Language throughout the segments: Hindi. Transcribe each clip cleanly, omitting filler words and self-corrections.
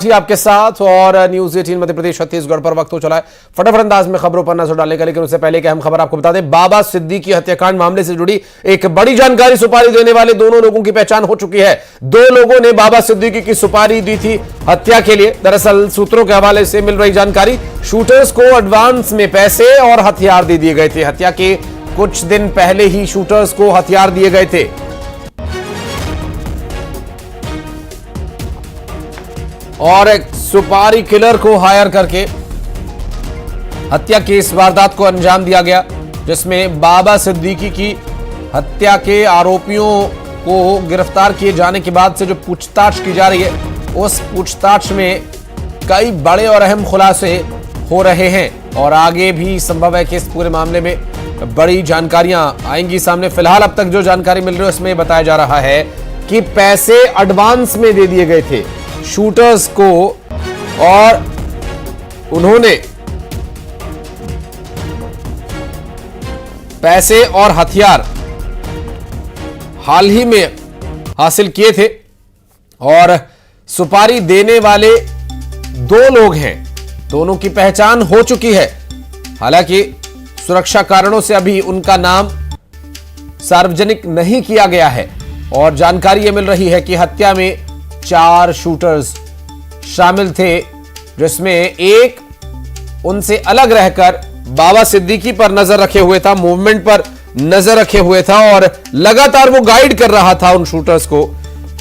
जी आपके साथ और न्यूज 18 मध्य प्रदेश छत्तीसगढ़ पर वक्त हो चला है फटाफट अंदाज में खबरों पर नजर डालने का। लेकिन उससे पहले की अहम खबर आपको बता दें, बाबा सिद्दीकी हत्याकांड मामले से जुड़ी एक बड़ी जानकारी। सुपारी देने वाले दोनों लोगों की पहचान हो चुकी है। दो लोगों ने बाबा सिद्दीकी की सुपारी दी थी हत्या के लिए। दरअसल सूत्रों के हवाले से मिल रही जानकारी, शूटर्स को एडवांस में पैसे और हथियार दे दिए गए थे। हत्या के कुछ दिन पहले ही शूटर्स को हथियार दिए गए थे और एक सुपारी किलर को हायर करके हत्या की इस वारदात को अंजाम दिया गया, जिसमें बाबा सिद्दीकी की हत्या के आरोपियों को गिरफ्तार किए जाने के बाद से जो पूछताछ की जा रही है, उस पूछताछ में कई बड़े और अहम खुलासे हो रहे हैं और आगे भी संभव है कि इस पूरे मामले में बड़ी जानकारियां आएंगी सामने। फिलहाल अब तक जो जानकारी मिल रही है उसमें बताया जा रहा है कि पैसे एडवांस में दे दिए गए थे शूटर्स को और उन्होंने पैसे और हथियार हाल ही में हासिल किए थे और सुपारी देने वाले दो लोग हैं। दोनों की पहचान हो चुकी है। हालांकि सुरक्षा कारणों से अभी उनका नाम सार्वजनिक नहीं किया गया है और जानकारी यह मिल रही है कि हत्या में 4 शूटर्स शामिल थे, जिसमें एक उनसे अलग रहकर बाबा सिद्दीकी पर नजर रखे हुए था, मूवमेंट पर नजर रखे हुए था और लगातार वो गाइड कर रहा था उन शूटर्स को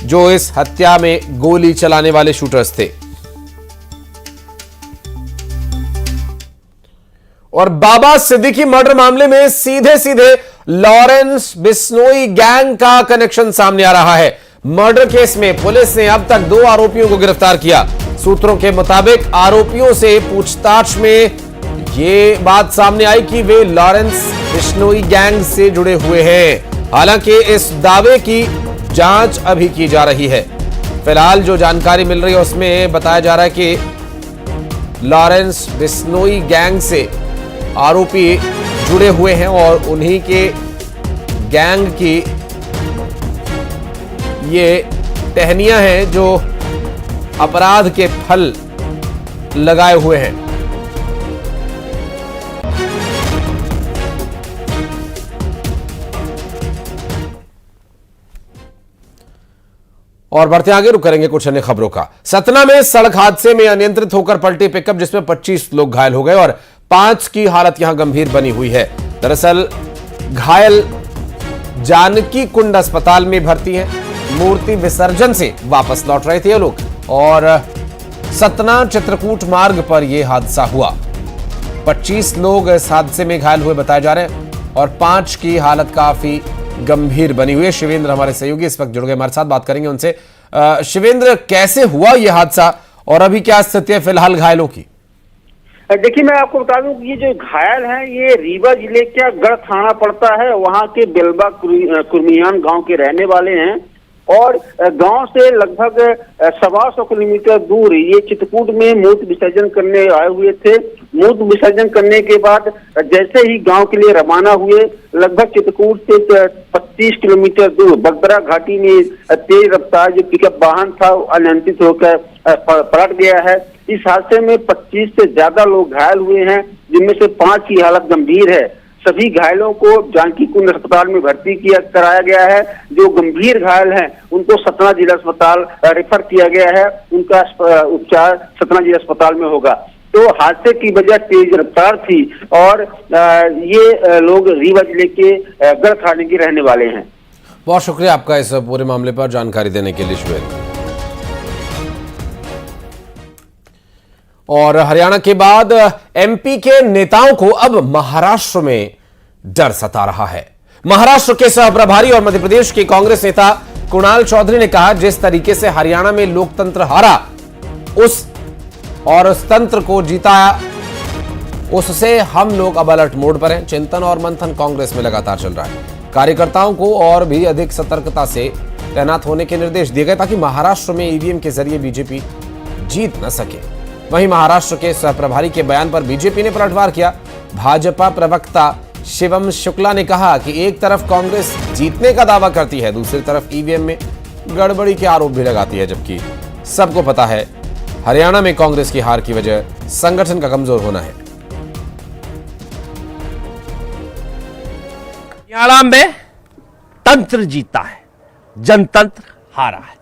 जो इस हत्या में गोली चलाने वाले शूटर्स थे। और बाबा सिद्दीकी मर्डर मामले में सीधे सीधे लॉरेंस बिश्नोई गैंग का कनेक्शन सामने आ रहा है। मर्डर केस में पुलिस ने अब तक 2 आरोपियों को गिरफ्तार किया। सूत्रों के मुताबिक आरोपियों से पूछताछ में यह बात सामने आई कि वे लॉरेंस बिश्नोई गैंग से जुड़े हुए हैं। हालांकि इस दावे की जांच अभी की जा रही है। फिलहाल जो जानकारी मिल रही है उसमें बताया जा रहा है कि लॉरेंस बिश्नोई गैंग से आरोपी जुड़े हुए हैं और उन्हीं के गैंग की ये टहनियां हैं जो अपराध के फल लगाए हुए हैं। और बढ़ते आगे, रुक करेंगे कुछ अन्य खबरों का। सतना में सड़क हादसे में अनियंत्रित होकर पलटी पिकअप, जिसमें 25 लोग घायल हो गए और 5 की हालत यहां गंभीर बनी हुई है। दरअसल घायल जानकी कुंड अस्पताल में भर्ती हैं। मूर्ति विसर्जन से वापस लौट रहे थे ये लोग और सतना चित्रकूट मार्ग पर यह हादसा हुआ। 25 लोग इस हादसे में घायल हुए बताए जा रहे हैं और 5 की हालत काफी गंभीर बनी हुई है। शिवेंद्र हमारे सहयोगी इस वक्त जुड़ गए हमारे साथ, बात करेंगे उनसे। शिवेंद्र, कैसे हुआ यह हादसा और अभी क्या स्थिति है फिलहाल घायलों की? देखिए, मैं आपको बता दूं कि ये जो घायल हैं ये रीवा जिले का गढ़ थाना पड़ता है, वहां के बेलबा कुर्मियान गांव के रहने वाले हैं और गांव से लगभग 125 किलोमीटर दूर ये चित्रकूट में मूत्र विसर्जन करने आए हुए थे। मूत्र विसर्जन करने के बाद जैसे ही गांव के लिए रवाना हुए, लगभग चित्रकूट से 25 किलोमीटर दूर बगदरा घाटी में तेज रफ्तार जो पिकअप वाहन था अनियंत्रित होकर पलट गया है। इस हादसे में 25 से ज्यादा लोग घायल हुए हैं, जिनमें से 5 की हालत गंभीर है। सभी घायलों को जानकी कुंड अस्पताल में भर्ती कराया गया है। जो गंभीर घायल हैं उनको सतना जिला अस्पताल रेफर किया गया है। उनका उपचार सतना जिला अस्पताल में होगा। तो हादसे की वजह तेज रफ्तार थी और ये लोग रीवा जिले के गढ़ थाने के रहने वाले हैं। बहुत शुक्रिया आपका इस पूरे मामले पर जानकारी देने के लिए शिवेंद्र। और हरियाणा के बाद एमपी के नेताओं को अब महाराष्ट्र में डर सता रहा है। महाराष्ट्र के सह प्रभारी और मध्य प्रदेश के कांग्रेस नेता कुणाल चौधरी ने कहा, जिस तरीके से हरियाणा में लोकतंत्र हारा उस तंत्र को जीताया, उससे हम लोग अब अलर्ट मोड पर हैं। चिंतन और मंथन कांग्रेस में लगातार चल रहा है। कार्यकर्ताओं को और भी अधिक सतर्कता से तैनात होने के निर्देश दिए गए ताकि महाराष्ट्र में ईवीएम के जरिए बीजेपी जीत न सके। वहीं महाराष्ट्र के सह प्रभारी के बयान पर बीजेपी ने पलटवार किया। भाजपा प्रवक्ता शिवम शुक्ला ने कहा कि एक तरफ कांग्रेस जीतने का दावा करती है, दूसरी तरफ ईवीएम में गड़बड़ी के आरोप भी लगाती है, जबकि सबको पता है हरियाणा में कांग्रेस की हार की वजह संगठन का कमजोर होना है। हरियाणा में तंत्र जीता है, जनतंत्र हारा है।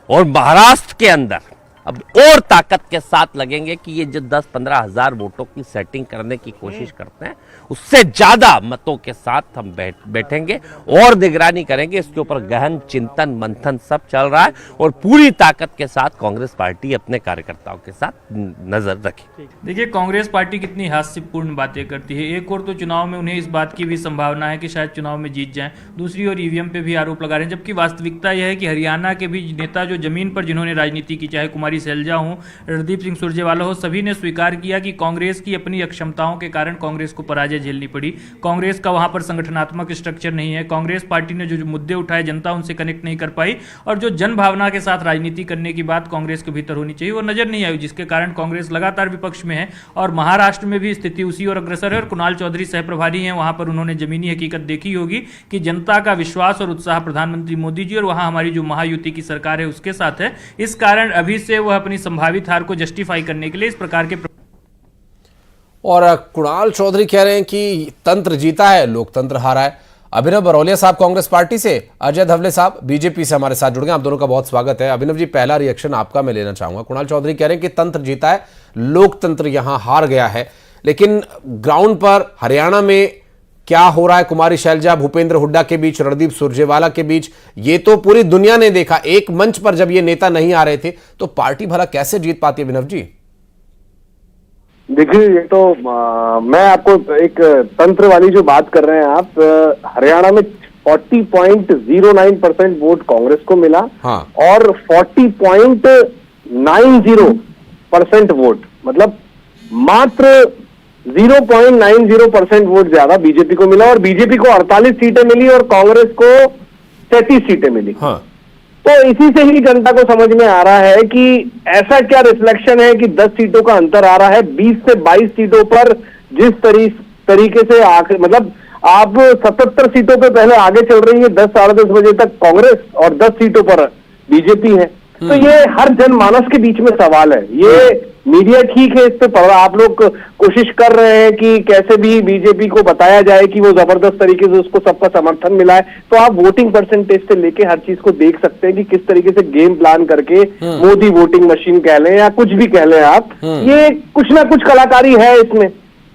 और महाराष्ट्र के अंदर अब और ताकत के साथ लगेंगे कि ये जो 10-15 हजार वोटों की सेटिंग करने की कोशिश करते हैं, उससे ज्यादा मतों के साथ हम बैठेंगे और निगरानी करेंगे। इसके ऊपर गहन चिंतन मंथन सब चल रहा है और पूरी ताकत के साथ कांग्रेस पार्टी अपने कार्यकर्ताओं के साथ नजर रखे। देखिए, कांग्रेस पार्टी कितनी हास्यपूर्ण बातें करती है। एक और तो चुनाव में उन्हें इस बात की भी संभावना है कि शायद चुनाव में जीत जाएं, दूसरी ओर ईवीएम पे भी आरोप लगा रहे हैं। जबकि वास्तविकता यह है कि हरियाणा के भी नेता जो जमीन पर जिन्होंने राजनीति की, चाहे कुमारी सैलजा हो, रणदीप सिंह सुरजेवाला हो, सभी ने स्वीकार किया कि कांग्रेस की अपनी अक्षमताओं के कारण कांग्रेस को पराजय झेलनी पड़ी। कांग्रेस का वहां पर संगठनात्मक स्ट्रक्चर नहीं है। कांग्रेस पार्टी ने जो मुद्दे उठाए, जनता उनसे कनेक्ट नहीं कर पाई और जो जन भावना के साथ राजनीति करने की बात कांग्रेस के भीतर होनी चाहिए वो नजर नहीं आई, जिसके कारण कांग्रेस लगातार विपक्ष में है। और महाराष्ट्र में भी स्थिति उसी ओर अग्रसर है। और कुणाल चौधरी सह प्रभारी हैं, वहां पर उन्होंने जमीनी हकीकत देखी होगी कि जनता का विश्वास और उत्साह प्रधानमंत्री मोदी जी और वहां हमारी जो महायुति की सरकार है उसके साथ है। इस कारण अभी से वह अपनी संभावित हार को जस्टिफाई करने के लिए इस प्रकार के और कुणाल चौधरी कह रहे हैं कि तंत्र जीता है, लोकतंत्र हारा है। अभिनव बरौलिया साहब कांग्रेस पार्टी से, अजय धवले साहब बीजेपी से हमारे साथ जुड़ गए। आप दोनों का बहुत स्वागत है। अभिनव जी, पहला रिएक्शन आपका मैं लेना चाहूंगा। कुणाल चौधरी कह रहे हैं कि तंत्र जीता है, लोकतंत्र यहां हार गया है, लेकिन ग्राउंड पर हरियाणा में क्या हो रहा है कुमारी शैलजा भूपेंद्र हुड्डा के बीच, रणदीप सुरजेवाला के बीच, ये तो पूरी दुनिया ने देखा। एक मंच पर जब ये नेता नहीं आ रहे थे तो पार्टी भला कैसे जीत पाती है? अभिनव जी देखिए, ये तो मैं आपको एक तंत्र वाली जो बात कर रहे हैं आप, हरियाणा में 40.09% वोट कांग्रेस को मिला। हाँ। और 40.90% वोट, मतलब मात्र 0.90% वोट ज्यादा बीजेपी को मिला। और बीजेपी को 48 सीटें मिली और कांग्रेस को 33 सीटें मिली। हाँ। तो इसी से ही जनता को समझ में आ रहा है कि ऐसा क्या रिफ्लेक्शन है कि 10 सीटों का अंतर आ रहा है। 20 से 22 सीटों पर जिस तरीके से मतलब आप 77 सीटों पे पहले आगे चल रही है 10 साढ़े 10 बजे तक कांग्रेस और 10 सीटों पर बीजेपी है। तो ये हर जनमानस के बीच में सवाल है। ये मीडिया ठीक है, इस पे पड़ रहा, आप लोग कोशिश कर रहे हैं कि कैसे भी बीजेपी को बताया जाए कि वो जबरदस्त तरीके से उसको सबका समर्थन मिला है। तो आप वोटिंग परसेंटेज से लेके हर चीज को देख सकते हैं कि किस तरीके से गेम प्लान करके मोदी वोटिंग मशीन कह लें या कुछ भी कह लें आप, ये कुछ ना कुछ कलाकारी है इसमें,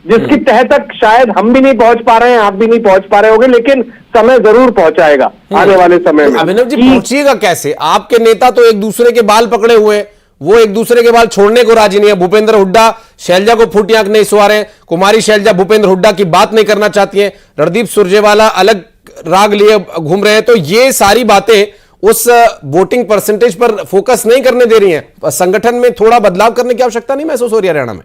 जिसकी तह तक शायद हम भी नहीं पहुंच पा रहे हैं, आप भी नहीं पहुंच पा रहे होंगे, लेकिन समय जरूर पहुंचाएगा आने वाले समय में। अभिनव जी, पहुंचिएगा कैसे? आपके नेता तो एक दूसरे के बाल पकड़े हुए, वो एक दूसरे के बाल छोड़ने को राजी नहीं है। भूपेंद्र हुड्डा शैलजा को फूटी आंख नहीं सुहा रहे, कुमारी शैलजा भूपेंद्र हुड्डा की बात नहीं करना चाहती है, रणदीप सुरजेवाला अलग राग लिए घूम रहे हैं। तो ये सारी बातें उस वोटिंग परसेंटेज पर फोकस नहीं करने दे रही हैं। संगठन में थोड़ा बदलाव करने की आवश्यकता नहीं महसूस हो रही है हरियाणा में?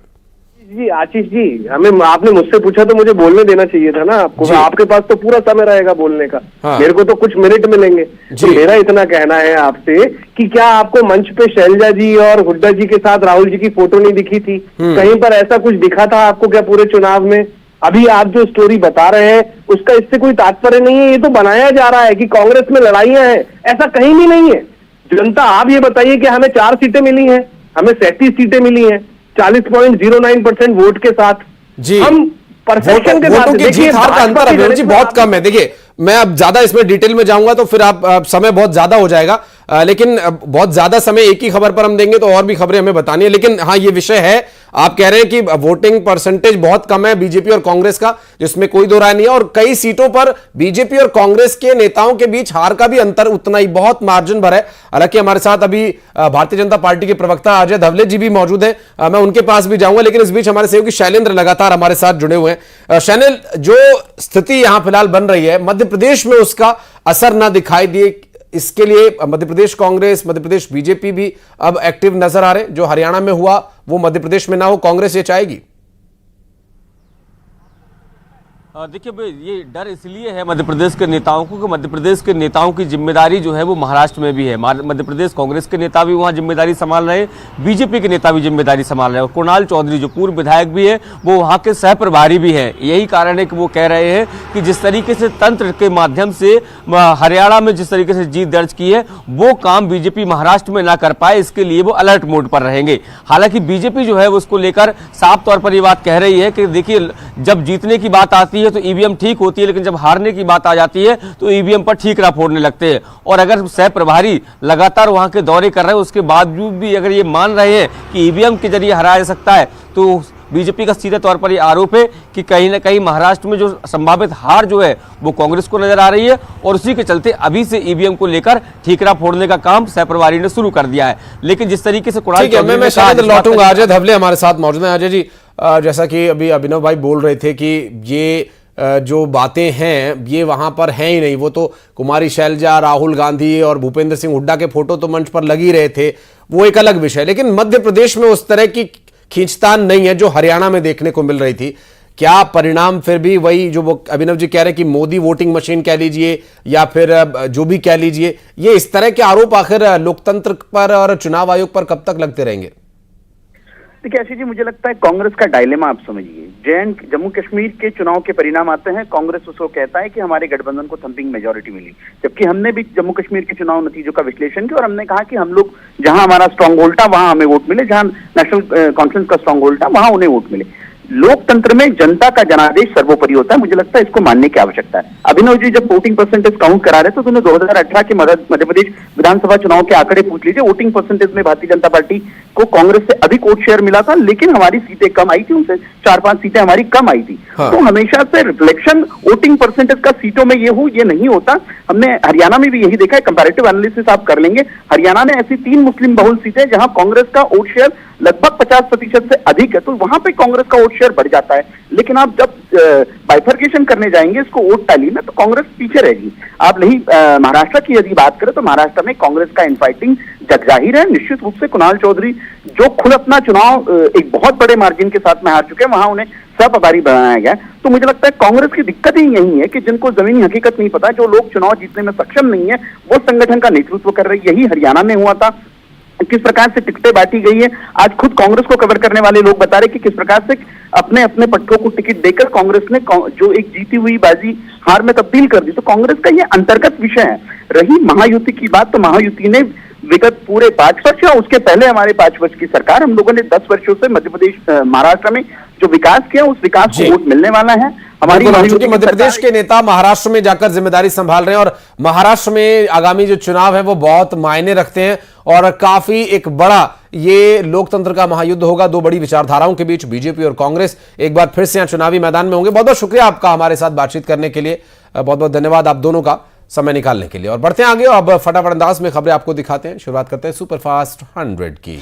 जी आशीष जी, हमें आपने मुझसे पूछा तो मुझे बोलने देना चाहिए था ना आपको। आपके पास तो पूरा समय रहेगा बोलने का। हाँ। मेरे को तो कुछ मिनट मिलेंगे। तो मेरा इतना कहना है आपसे कि क्या आपको मंच पे शैलजा जी और हुड्डा जी के साथ राहुल जी की फोटो नहीं दिखी थी? कहीं पर ऐसा कुछ दिखा था आपको क्या पूरे चुनाव में? अभी आप जो स्टोरी बता रहे हैं उसका इससे कोई तात्पर्य नहीं है। ये तो बनाया जा रहा है कि कांग्रेस में लड़ाइयां हैं, ऐसा कहीं भी नहीं है। जनता, आप ये बताइए कि हमें 4 सीटें मिली हैं, हमें 37 सीटें मिली हैं 40.09% वोट के साथ। जी, हम परसेप्शन के साथ देखिए, जीत हार का अंतर अभिनव जी बहुत कम है। देखिए, मैं अब ज्यादा इसमें डिटेल में जाऊंगा तो फिर आप समय बहुत ज्यादा हो जाएगा, लेकिन बहुत ज्यादा समय एक ही खबर पर हम देंगे तो और भी खबरें हमें बतानी है। लेकिन हाँ, ये विषय है, आप कह रहे हैं कि वोटिंग परसेंटेज बहुत कम है बीजेपी और कांग्रेस का, जिसमें कोई दो राय नहीं है, और कई सीटों पर बीजेपी और कांग्रेस के नेताओं के बीच हार का भी अंतर उतना ही, बहुत मार्जिन भर है। हालांकि हमारे साथ अभी भारतीय जनता पार्टी के प्रवक्ता अजय धवले जी भी मौजूद हैं, मैं उनके पास भी जाऊंगा, लेकिन इस बीच हमारे सहयोगी शैलेंद्र लगातार हमारे साथ जुड़े हुए हैं। शैलेंद्र, जो स्थिति यहां फिलहाल बन रही है, मध्य प्रदेश में उसका असर ना दिखाई दिए, इसके लिए मध्य प्रदेश कांग्रेस, मध्य प्रदेश बीजेपी भी अब एक्टिव नजर आ रहे हैं। जो हरियाणा में हुआ वो मध्य प्रदेश में ना हो, कांग्रेस ये चाहेगी? देखिए भाई, ये डर इसलिए है मध्य प्रदेश के नेताओं को कि मध्य प्रदेश के नेताओं की जिम्मेदारी जो है वो महाराष्ट्र में भी है। मध्य प्रदेश कांग्रेस के नेता भी वहाँ जिम्मेदारी संभाल रहे हैं, बीजेपी के नेता भी जिम्मेदारी संभाल रहे हैं, और कुणाल चौधरी जो पूर्व विधायक भी है वो वहाँ के सह प्रभारी भी हैं। यही कारण है कि वो कह रहे हैं कि जिस तरीके से तंत्र के माध्यम से हरियाणा में जिस तरीके से जीत दर्ज की है वो काम बीजेपी महाराष्ट्र में ना कर पाए, इसके लिए वो अलर्ट मोड पर रहेंगे। हालांकि बीजेपी जो है वो उसको लेकर साफ तौर पर ये बात कह रही है कि देखिए, जब जीतने की बात आती है तो ईवीएम ठीक होती है, लेकिन जब हारने की बात आ जाती है तो ईवीएम पर ठीकरा फोड़ने लगते हैं। और अगर सह प्रभारी लगातार वहां के दौरे कर रहे हैं, उसके बावजूद भी अगर ये मान रहे हैं कि ईवीएम के जरिए हराया जा सकता है, तो बीजेपी का सीधे तौर पर यह आरोप है कि कहीं ना कहीं महाराष्ट्र में जो संभावित हार जो है वो कांग्रेस को नजर आ रही है, और उसी के चलते अभी से ईवीएम को लेकर ठीकरा फोड़ने का काम सह प्रभारी ने शुरू कर दिया है। लेकिन जिस तरीके से मैं शायद लौटूंगा, अजय धवले हमारे साथ मौजूद हैं। अजय जी, जैसा कि अभी अभिनव भाई बोल रहे थे कि ये जो बातें हैं ये वहां पर हैं ही नहीं, वो तो कुमारी शैलजा, राहुल गांधी और भूपेंद्र सिंह हुड्डा के फोटो तो मंच पर लग ही रहे थे, वो एक अलग विषय। लेकिन मध्य प्रदेश में उस तरह की खींचतान नहीं है जो हरियाणा में देखने को मिल रही थी। क्या परिणाम फिर भी वही जो वो अभिनव जी कह रहे हैं कि मोदी वोटिंग मशीन कह लीजिए या फिर जो भी कह लीजिए, ये इस तरह के आरोप आखिर लोकतंत्र पर और चुनाव आयोग पर कब तक लगते रहेंगे? देखिए आशीष जी, मुझे लगता है कांग्रेस का डायलेमा आप समझिए। जम्मू कश्मीर के चुनाव के परिणाम आते हैं, कांग्रेस उसको कहता है कि हमारे गठबंधन को थंपिंग मेजोरिटी मिली, जबकि हमने भी जम्मू कश्मीर के चुनाव नतीजों का विश्लेषण किया और हमने कहा कि हम लोग जहां हमारा स्ट्रांग होल्ड था वहां हमें वोट मिले, जहां नेशनल कॉन्फ्रेंस का स्ट्रांग होल्ड था वहां उन्हें वोट मिले। लोकतंत्र में जनता का जनादेश सर्वोपरि होता है, मुझे लगता है इसको मानने की आवश्यकता है। अभिनव जी जब वोटिंग परसेंटेज काउंट करा रहे थे तो उन्हें 2018 के मध्य प्रदेश विधानसभा चुनाव के आंकड़े पूछ लीजिए, वोटिंग परसेंटेज में भारतीय जनता पार्टी को कांग्रेस से अधिक वोट शेयर मिला था, लेकिन हमारी सीटें कम आई थी, उनसे 4-5 सीटें हमारी कम आई थी। हाँ। तो हमेशा से रिफ्लेक्शन वोटिंग परसेंटेज का सीटों में ये नहीं होता। हमने हरियाणा में भी यही देखा है, कंपैरेटिव एनालिसिस आप कर लेंगे, हरियाणा ने ऐसी 3 मुस्लिम बहुल सीटें जहां कांग्रेस का वोट शेयर लगभग 50% से अधिक है, तो वहां पे कांग्रेस का वोट शेयर बढ़ जाता है। लेकिन आप जब बाइफर्केशन करने जाएंगे इसको वोट टैली में, तो कांग्रेस पीछे रहेगी। आप नहीं महाराष्ट्र की यदि बात करें तो महाराष्ट्र में कांग्रेस का इनफाइटिंग जग जाहिर है। निश्चित रूप से कुणाल चौधरी जो खुद अपना चुनाव एक बहुत बड़े मार्जिन के साथ में हार चुके हैं, वहां उन्हें सहप्रभारी बनाया गया। तो मुझे लगता है कांग्रेस की दिक्कत ही यही है कि जिनको जमीनी हकीकत नहीं पता, जो लोग चुनाव जीतने में सक्षम नहीं है, वो संगठन का नेतृत्व कर रही। यही हरियाणा में हुआ था, किस प्रकार से टिकटें बांटी गई है। आज खुद कांग्रेस को कवर करने वाले लोग बता रहे कि किस प्रकार से अपने अपने पट्टों को टिकट देकर कांग्रेस ने जो एक जीती हुई बाजी हार में तब्दील कर दी। तो कांग्रेस का ये अंतर्गत विषय है। रही महायुति की बात, तो महायुति ने विगत पूरे 5 वर्ष या उसके पहले हमारे 5 वर्ष की सरकार, हम लोगों ने 10 वर्षों से मध्य प्रदेश महाराष्ट्र में जो विकास किया, उस विकास को वोट मिलने वाला है। हमारी मध्य प्रदेश के नेता महाराष्ट्र में जाकर जिम्मेदारी संभाल रहे हैं और महाराष्ट्र में आगामी जो चुनाव है वो बहुत मायने रखते हैं और काफी एक बड़ा ये लोकतंत्र का महायुद्ध होगा। 2 बड़ी विचारधाराओं के बीच बीजेपी और कांग्रेस एक बार फिर से यहां चुनावी मैदान में होंगे। बहुत बहुत शुक्रिया आपका हमारे साथ बातचीत करने के लिए, बहुत बहुत धन्यवाद आप दोनों का समय निकालने के लिए। और बढ़ते हैं आगे, अब फटाफट अंदाज में खबरें आपको दिखाते हैं। शुरुआत करते हैं सुपरफास्ट 100 की।